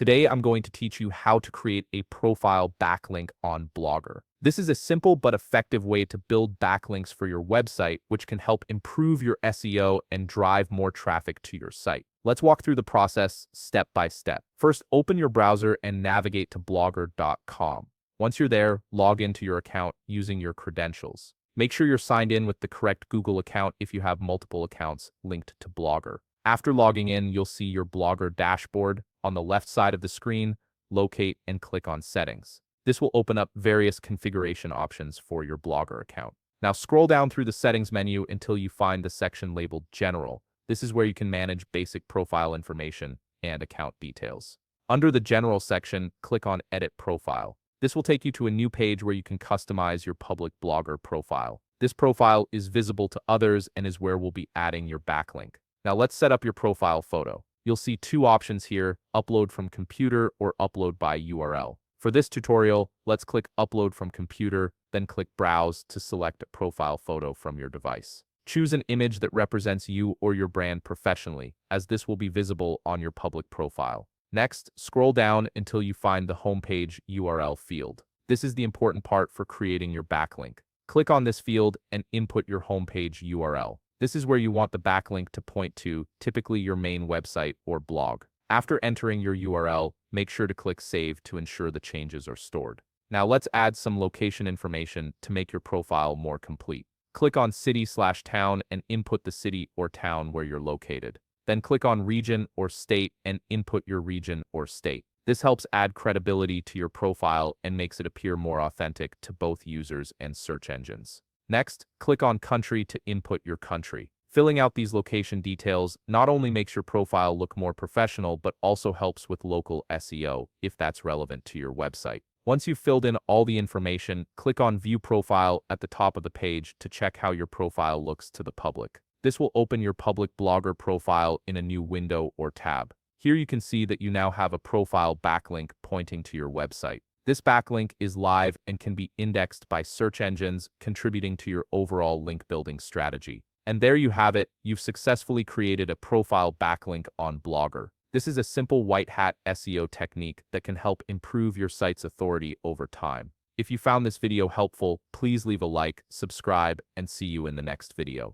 Today, I'm going to teach you how to create a profile backlink on Blogger. This is a simple but effective way to build backlinks for your website, which can help improve your SEO and drive more traffic to your site. Let's walk through the process step by step. First, open your browser and navigate to blogger.com. Once you're there, log into your account using your credentials. Make sure you're signed in with the correct Google account if you have multiple accounts linked to Blogger. After logging in, you'll see your Blogger dashboard. On the left side of the screen, locate and click on Settings. This will open up various configuration options for your Blogger account. Now scroll down through the Settings menu until you find the section labeled General. This is where you can manage basic profile information and account details. Under the General section, click on Edit Profile. This will take you to a new page where you can customize your public Blogger profile. This profile is visible to others and is where we'll be adding your backlink. Now let's set up your profile photo. You'll see two options here, upload from computer or upload by URL. For this tutorial, let's click Upload from computer, then click Browse to select a profile photo from your device. Choose an image that represents you or your brand professionally, as this will be visible on your public profile. Next, scroll down until you find the homepage URL field. This is the important part for creating your backlink. Click on this field and input your homepage URL. This is where you want the backlink to point to, typically your main website or blog. After entering your URL, make sure to click Save to ensure the changes are stored. Now let's add some location information to make your profile more complete. Click on City/Town and input the city or town where you're located. Then click on Region or State and input your region or state. This helps add credibility to your profile and makes it appear more authentic to both users and search engines. Next, click on Country to input your country. Filling out these location details not only makes your profile look more professional, but also helps with local SEO if that's relevant to your website. Once you've filled in all the information, click on View Profile at the top of the page to check how your profile looks to the public. This will open your public Blogger profile in a new window or tab. Here you can see that you now have a profile backlink pointing to your website. This backlink is live and can be indexed by search engines, contributing to your overall link building strategy. And there you have it, you've successfully created a profile backlink on Blogger. This is a simple white hat SEO technique that can help improve your site's authority over time. If you found this video helpful, please leave a like, subscribe, and see you in the next video.